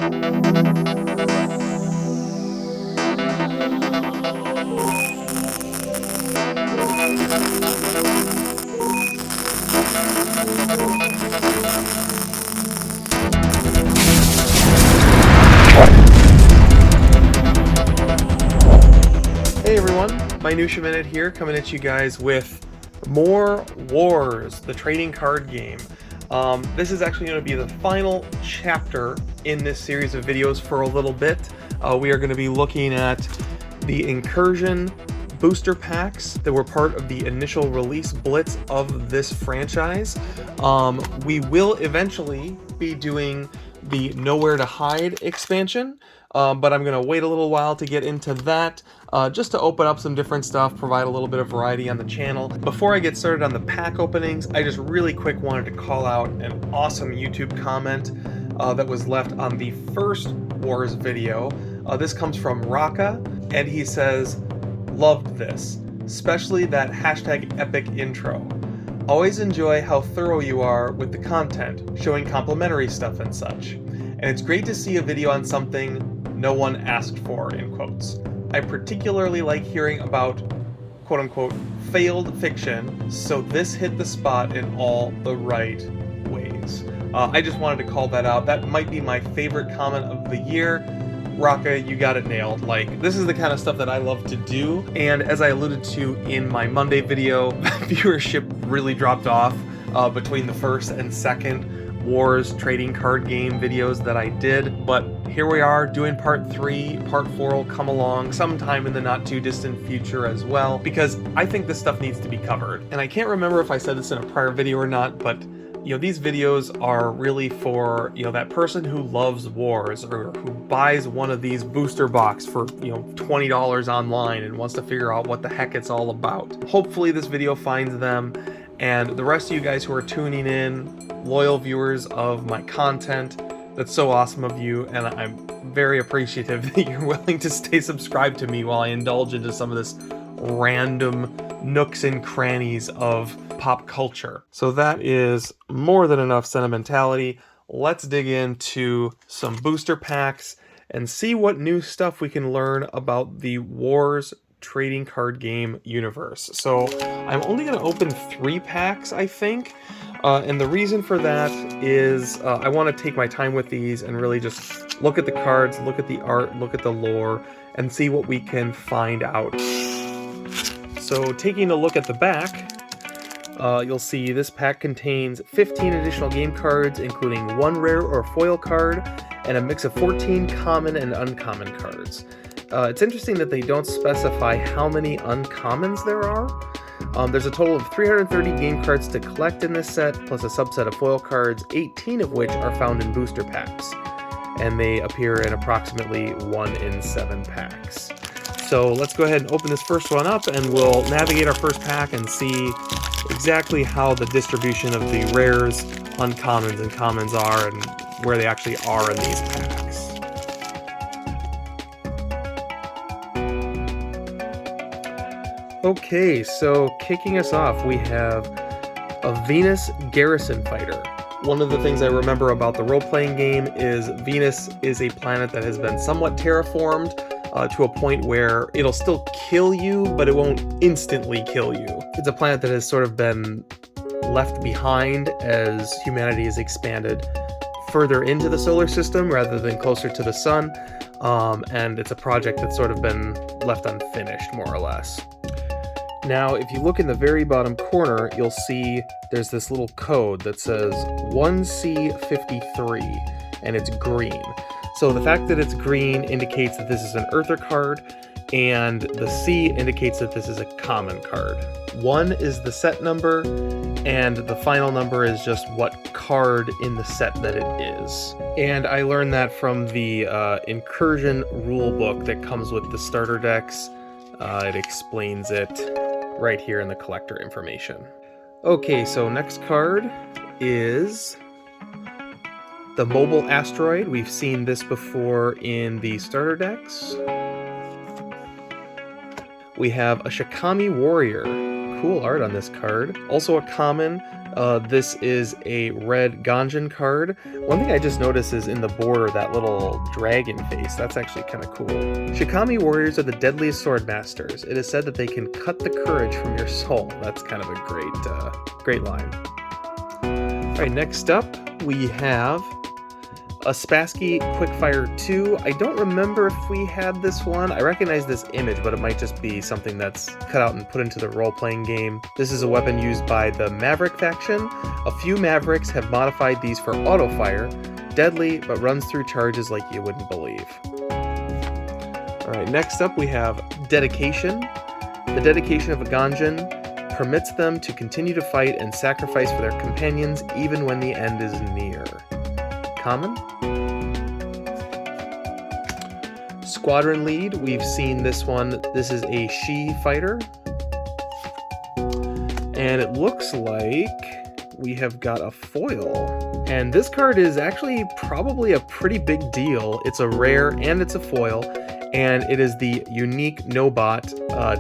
Hey everyone, Minutia Minute here, coming at you guys with more Wars, the trading card game. This is actually going to be the final chapter in this series of videos for a little bit. We are going to be looking at the Incursion booster packs that were part of the initial release blitz of this franchise. We will eventually be doing the Nowhere to Hide expansion, but I'm going to wait a little while to get into that, just to open up some different stuff, provide a little bit of variety on the channel. Before I get started on the pack openings, I just really quick wanted to call out an awesome YouTube comment that was left on the first Wars video. This comes from Raka, and he says, "Loved this, especially that hashtag epic intro. Always enjoy how thorough you are with the content, showing complimentary stuff and such. And it's great to see a video on something no one asked for," in quotes. "I particularly like hearing about quote-unquote failed fiction, so this hit the spot in all the right ways." I just wanted to call that out. That might be my favorite comment of the year. Raka, you got it nailed. Like, this is the kind of stuff that I love to do, and as I alluded to in my Monday video, viewership really dropped off between the first and second Wars trading card game videos that I did, but here we are doing part 3. Part 4 will come along sometime in the not too distant future as well, because I think this stuff needs to be covered. And I can't remember if I said this in a prior video or not, but these videos are really for, that person who loves Wars, or who buys one of these booster box for, $20 online and wants to figure out what the heck it's all about. Hopefully this video finds them, and the rest of you guys who are tuning in, loyal viewers of my content, that's so awesome of you, and I'm very appreciative that you're willing to stay subscribed to me while I indulge into some of this random nooks and crannies of pop culture. So that is more than enough sentimentality. Let's dig into some booster packs and see what new stuff we can learn about the Wars trading card game universe. So I'm only going to open 3 packs, I think. And the reason for that is I want to take my time with these and really just look at the cards, look at the art, look at the lore, and see what we can find out. So taking a look at the back, you'll see this pack contains 15 additional game cards, including 1 rare or foil card, and a mix of 14 common and uncommon cards. It's interesting that they don't specify how many uncommons there are. There's a total of 330 game cards to collect in this set, plus a subset of foil cards, 18 of which are found in booster packs, and they appear in approximately 1 in 7 packs. So let's go ahead and open this first one up, and we'll navigate our first pack and see exactly how the distribution of the rares, uncommons, and commons are, and where they actually are in these packs. Okay, so kicking us off, we have a Venus Garrison Fighter. One of the things I remember about the role-playing game is Venus is a planet that has been somewhat terraformed to a point where it'll still kill you, but it won't instantly kill you. It's a planet that has sort of been left behind as humanity has expanded further into the solar system rather than closer to the sun, and it's a project that's sort of been left unfinished, more or less. Now, if you look in the very bottom corner, you'll see there's this little code that says 1C53, and it's green. So the fact that it's green indicates that this is an Earther card, and the C indicates that this is a common card. 1 is the set number, and the final number is just what card in the set that it is. And I learned that from the Incursion rulebook that comes with the starter decks. It explains it right here in the collector information. Okay, so next card is the Mobile Asteroid. We've seen this before in the starter decks. We have a Shikami Warrior. Cool art on this card. Also a common, This is a red Ganjin card. One thing I just noticed is in the border, that little dragon face. That's actually kind of cool. Shikami warriors are the deadliest sword masters. It is said that they can cut the courage from your soul. That's kind of a great line. All right, next up we have a Spassky Quickfire 2. I don't remember if we had this one. I recognize this image, but it might just be something that's cut out and put into the role-playing game. This is a weapon used by the Maverick faction. A few Mavericks have modified these for auto-fire. Deadly, but runs through charges like you wouldn't believe. Alright, next up we have Dedication. The dedication of a Ganjin permits them to continue to fight and sacrifice for their companions even when the end is near. Common. Squadron Lead, we've seen this one. This is a She fighter. And it looks like we have got a foil. And this card is actually probably a pretty big deal. It's a rare and it's a foil. And it is the unique Nobot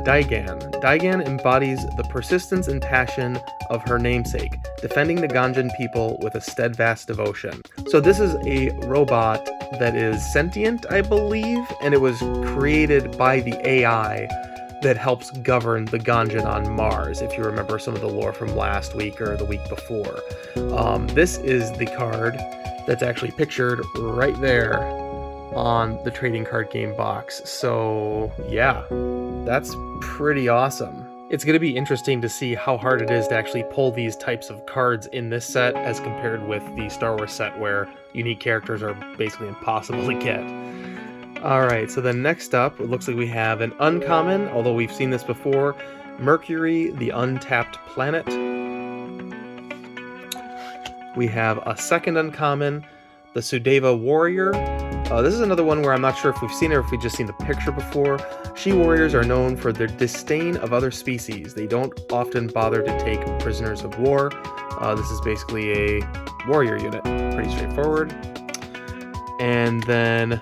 Daigan. Daigan embodies the persistence and passion of her namesake, defending the Ganjin people with a steadfast devotion. So this is a robot that is sentient, I believe, and it was created by the AI that helps govern the Ganjin on Mars, if you remember some of the lore from last week or the week before. This is the card that's actually pictured right there on the trading card game box. So yeah, that's pretty awesome. It's going to be interesting to see how hard it is to actually pull these types of cards in this set as compared with the Star Wars set where unique characters are basically impossible to get. Alright, so then next up, it looks like we have an uncommon, although we've seen this before, Mercury, the Untapped Planet. We have a second uncommon, the Sudeva Warrior. This is another one where I'm not sure if we've seen it or if we've just seen the picture before. She warriors are known for their disdain of other species. They don't often bother to take prisoners of war. This is basically a warrior unit. Pretty straightforward. And then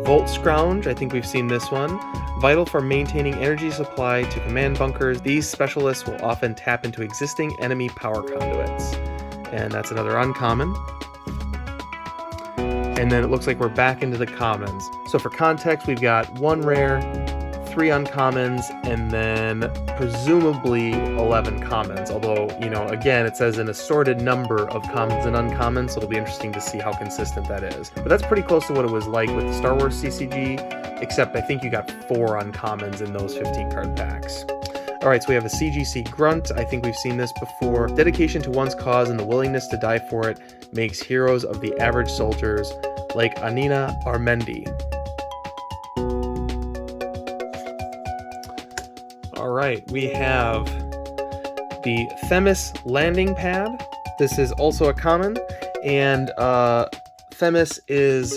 Volt Scrounge, I think we've seen this one. Vital for maintaining energy supply to command bunkers. These specialists will often tap into existing enemy power conduits. And that's another uncommon. And then it looks like we're back into the commons. So for context, we've got one rare, 3 uncommons, and then presumably 11 commons. Although, you know, again, it says an assorted number of commons and uncommons, so it'll be interesting to see how consistent that is. But that's pretty close to what it was like with the Star Wars CCG, except I think you got 4 uncommons in those 15 card packs. Alright, so we have a CGC Grunt. I think we've seen this before. Dedication to one's cause and the willingness to die for it makes heroes of the average soldiers, like Anina Armendi. Alright, we have the Themis Landing Pad. This is also a common, and Themis is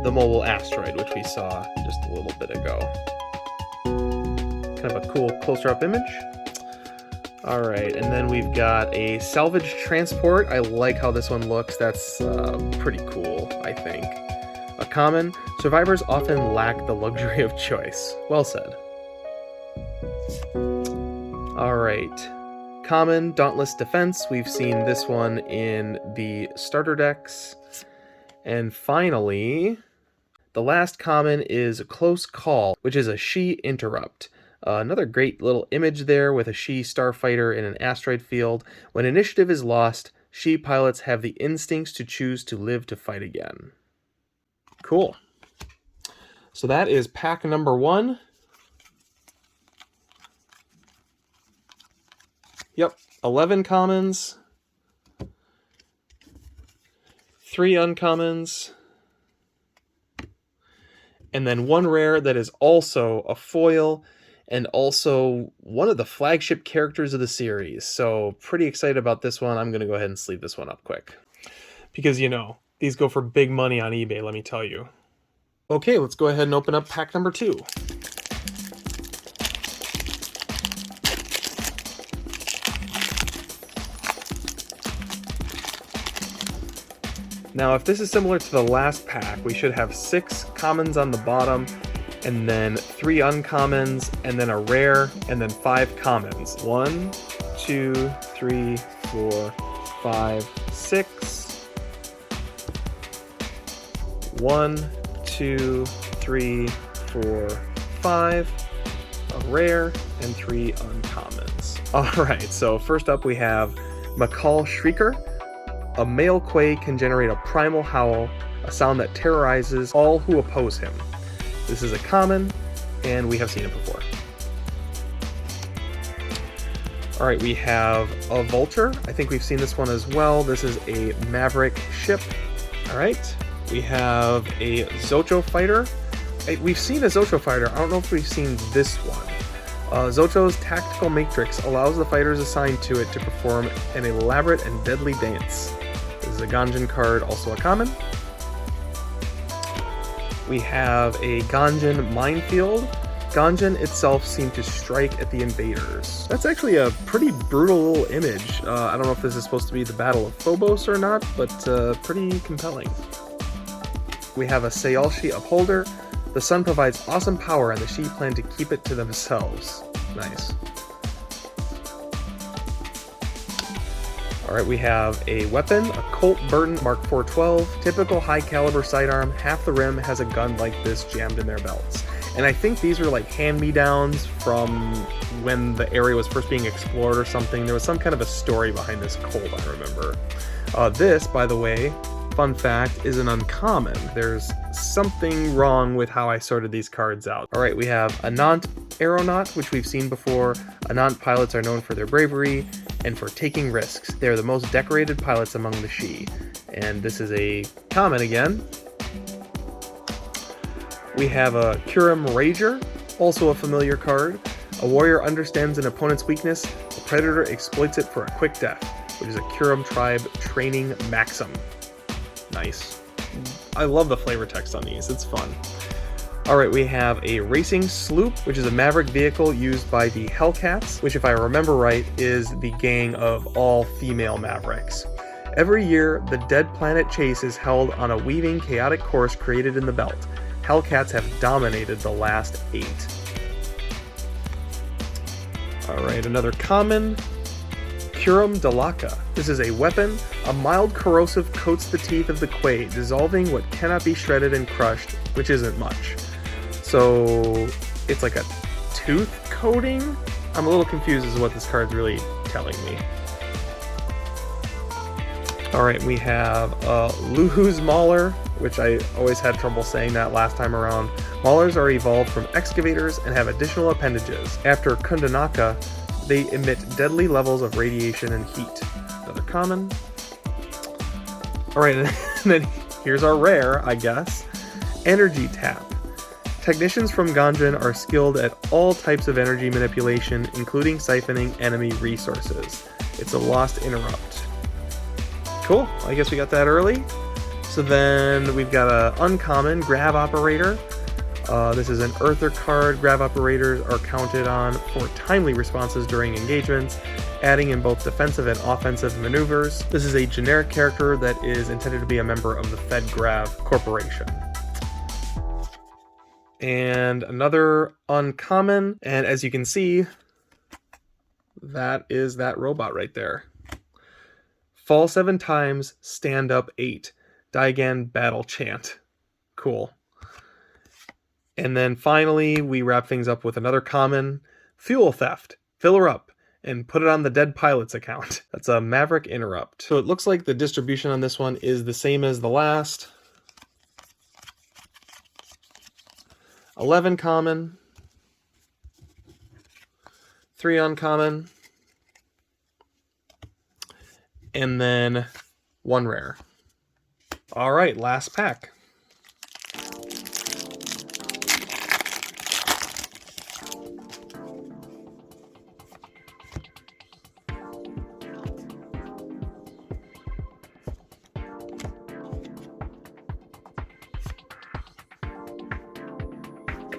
the mobile asteroid, which we saw just a little bit ago. Kind of a cool closer-up image. Alright, and then we've got a Salvage Transport. I like how this one looks. That's pretty cool, I think. A common. Survivors often lack the luxury of choice. Well said. Alright. Common, Dauntless Defense. We've seen this one in the starter decks. And finally, the last common is Close Call, which is a She Interrupt. Another great little image there with a She starfighter in an asteroid field. When initiative is lost, She pilots have the instincts to choose to live to fight again. Cool. So that is pack number 1. Yep, 11 commons, 3 uncommons, and then 1 rare that is also a foil and also one of the flagship characters of the series. So pretty excited about this one. I'm going to go ahead and sleeve this one up quick. Because, you know, these go for big money on eBay, let me tell you. Okay, let's go ahead and open up pack number 2. Now, if this is similar to the last pack, we should have 6 commons on the bottom, and then 3 uncommons, and then a rare, and then 5 commons. 1, 2, 3, 4, 5, 6. 1, 2, 3, 4, 5. A rare and 3 uncommons. Alright, so first up we have McCall Shrieker. A male Quay can generate a primal howl, a sound that terrorizes all who oppose him. This is a common, and we have seen it before. Alright, we have a Vulture. I think we've seen this one as well. This is a Maverick ship. Alright, we have a Zocho Fighter. We've seen a Zocho Fighter. I don't know if we've seen this one. Zocho's Tactical Matrix allows the fighters assigned to it to perform an elaborate and deadly dance. This is a Ganjin card, also a common. We have a Ganjin Minefield. Ganjin itself seemed to strike at the invaders. That's actually a pretty brutal little image. I don't know if this is supposed to be the Battle of Phobos or not, but pretty compelling. We have a Sayalshi Upholder. The sun provides awesome power and the Shi plan to keep it to themselves. Nice. Alright, we have a weapon, a Colt Burton Mark 412, typical high caliber sidearm, half the rim has a gun like this jammed in their belts. And I think these are like hand-me-downs from when the area was first being explored or something. There was some kind of a story behind this Colt, I remember. This, by the way, fun fact, is an uncommon. There's something wrong with how I sorted these cards out. Alright, we have Anant Aeronaut, which we've seen before. Anant pilots are known for their bravery and for taking risks. They're the most decorated pilots among the Shi. And this is a common again. We have a Kurim Rager, also a familiar card. A warrior understands an opponent's weakness. A predator exploits it for a quick death, which is a Kurim Tribe Training Maxim. Nice. I love the flavor text on these, it's fun. Alright, we have a Racing Sloop, which is a Maverick vehicle used by the Hellcats, which if I remember right, is the gang of all female Mavericks. Every year, the Dead Planet Chase is held on a weaving, chaotic course created in the belt. Hellcats have dominated the last 8. Alright, another common. Kurim Dalaka. This is a weapon. A mild corrosive coats the teeth of the Quay, dissolving what cannot be shredded and crushed, which isn't much. So it's like a tooth coating? I'm a little confused as to what this card's really telling me. Alright, we have Luhu's Mauler, which I always had trouble saying that last time around. Maulers are evolved from excavators and have additional appendages. After Kundanaka, they emit deadly levels of radiation and heat. Another common. Alright, and then here's our rare, I guess. Energy Tap. Technicians from Ganjin are skilled at all types of energy manipulation, including siphoning enemy resources. It's a Lost Interrupt. Cool, I guess we got that early. So then we've got a uncommon Grav Operator. This is an Earther card. Grav Operators are counted on for timely responses during engagements, adding in both defensive and offensive maneuvers. This is a generic character that is intended to be a member of the Fed Grav Corporation. And another uncommon, and as you can see, that is that robot right there. Fall 7 times, stand up 8. Daigan Battle Chant. Cool. And then finally, we wrap things up with another common. Fuel Theft. Fill her up and put it on the dead pilot's account. That's a Maverick Interrupt. So it looks like the distribution on this one is the same as the last. 11 common, 3 uncommon, and then 1 rare. All right, last pack.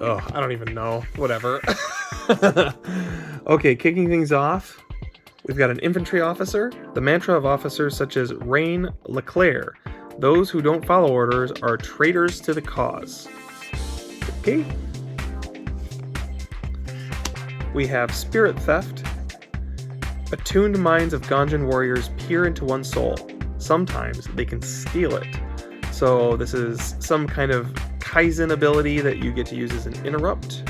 Oh, I don't even know. Whatever. Okay, kicking things off, we've got an infantry officer. The mantra of officers such as Rain Leclerc. Those who don't follow orders are traitors to the cause. Okay. We have Spirit Theft. Attuned minds of Ganjin warriors peer into one's soul. Sometimes they can steal it. So this is some kind of Kaizen ability that you get to use as an interrupt.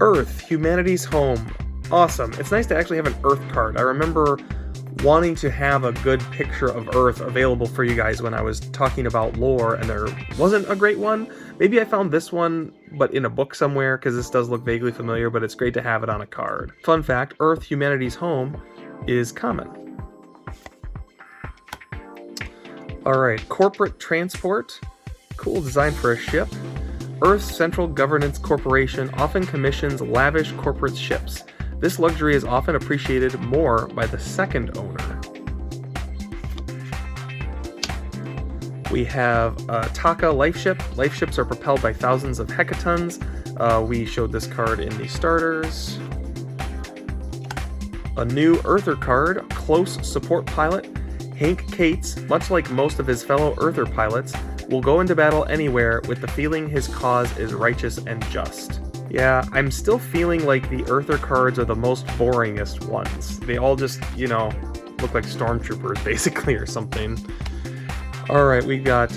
Earth, humanity's home. Awesome. It's nice to actually have an Earth card. I remember wanting to have a good picture of Earth available for you guys when I was talking about lore, and there wasn't a great one. Maybe I found this one, but in a book somewhere, because this does look vaguely familiar, but it's great to have it on a card. Fun fact, Earth, humanity's home, is common. Alright, corporate transport. Cool design for a ship. Earth's Central Governance Corporation often commissions lavish corporate ships. This luxury is often appreciated more by the second owner. We have Taka Life Ship. Life ships are propelled by thousands of hecatons. We showed this card in the starters. A new Earther card, Close Support Pilot. Hank Cates, much like most of his fellow Earther pilots, will go into battle anywhere with the feeling his cause is righteous and just. Yeah, I'm still feeling like the Earther cards are the most boringest ones. They all just, you know, look like stormtroopers basically or something. Alright, we got...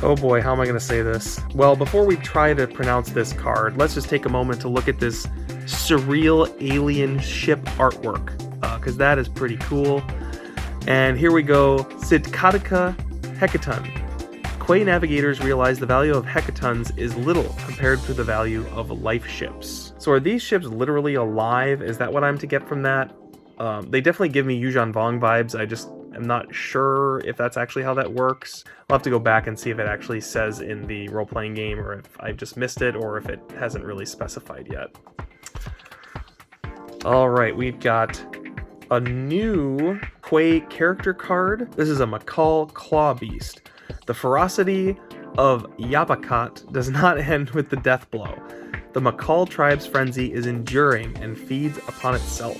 Oh boy, how am I going to say this? Well, before we try to pronounce this card, let's just take a moment to look at this surreal alien ship artwork, because that is pretty cool. And here we go, Sidkatika Hecaton. Quay navigators realize the value of hecatons is little compared to the value of life ships. So are these ships literally alive? Is that what I'm to get from that? They definitely give me Yuuzhan Vong vibes. I just am not sure if that's actually how that works. I'll have to go back and see if it actually says in the role-playing game, or if I've just missed it, or if it hasn't really specified yet. Alright, we've got a new Quay character card. This is a Macaw Claw Beast. The ferocity of Yabakat does not end with the death blow. The Macaw tribe's frenzy is enduring and feeds upon itself.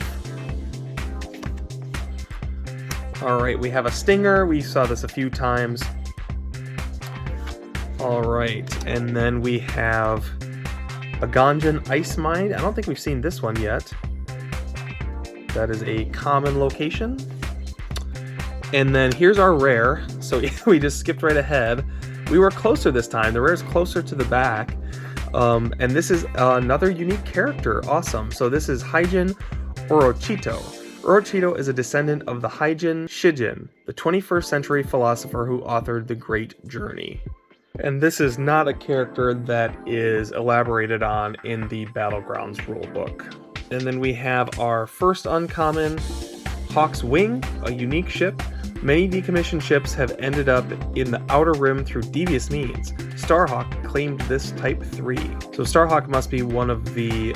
Alright, we have a Stinger. We saw this a few times. Alright, and then we have a Ganjin Ice Mine. I don't think we've seen this one yet. That is a common location. And then here's our rare. So we just skipped right ahead. We were closer this time. The rare is closer to the back. And this is another unique character. Awesome. So this is Haijin Orochito. Orochito is a descendant of the Haijin Shijin, the 21st century philosopher who authored The Great Journey. And this is not a character that is elaborated on in the Battlegrounds rulebook. And then we have our first uncommon, Hawk's Wing, a unique ship. Many decommissioned ships have ended up in the Outer Rim through devious means. Starhawk claimed this Type 3. So Starhawk must be one of the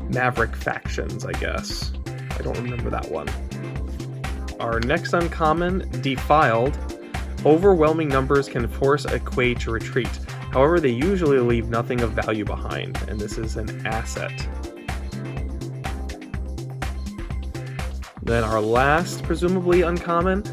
Maverick factions, I guess. I don't remember that one. Our next uncommon, Defiled. Overwhelming numbers can force a Quay to retreat. However, they usually leave nothing of value behind, and this is an asset. Then our last, presumably uncommon,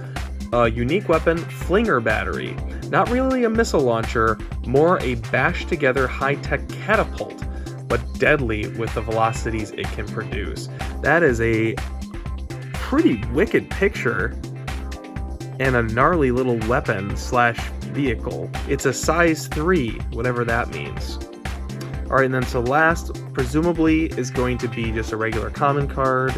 a unique weapon, Flinger Battery. Not really a missile launcher, more a bash-together high-tech catapult, but deadly with the velocities it can produce. That is a pretty wicked picture, and a gnarly little weapon slash vehicle. It's a size 3, whatever that means. Alright, and then so last, presumably, is going to be just a regular common card.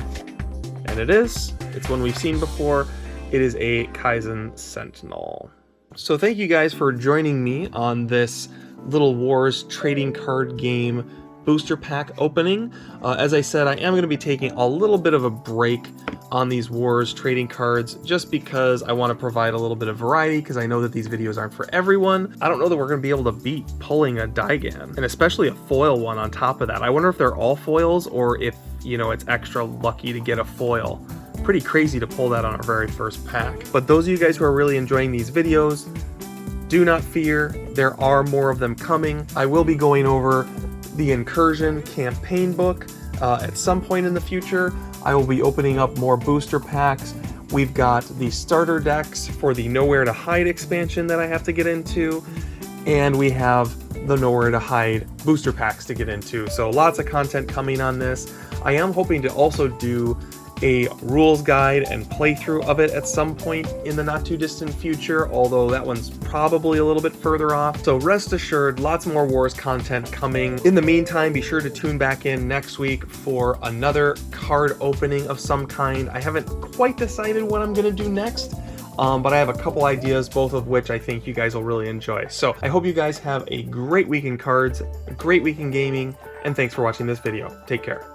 And it is. It's one we've seen before. It is a Kaizen Sentinel. So thank you guys for joining me on this Little Wars trading card game booster pack opening. As I said, I am going to be taking a little bit of a break on these Wars trading cards just because I want to provide a little bit of variety, because I know that these videos aren't for everyone. I don't know that we're going to be able to beat pulling a Daigan, and especially a foil one on top of that. I wonder if they're all foils or if, you know, it's extra lucky to get a foil. Pretty crazy to pull that on our very first pack. But those of you guys who are really enjoying these videos, do not fear, there are more of them coming. I will be going over the Incursion campaign book at some point in the future. I will be opening up more booster packs. We've got the starter decks for the Nowhere to Hide expansion that I have to get into. and we have the Nowhere to Hide booster packs to get into. So lots of content coming on this. I am hoping to also do a rules guide and playthrough of it at some point in the not too distant future, although that one's probably a little bit further off. So rest assured, lots more Wars content coming. In the meantime, be sure to tune back in next week for another card opening of some kind. I haven't quite decided what I'm going to do next, but I have a couple ideas, both of which I think you guys will really enjoy. So I hope you guys have a great week in cards, a great week in gaming, and thanks for watching this video. Take care.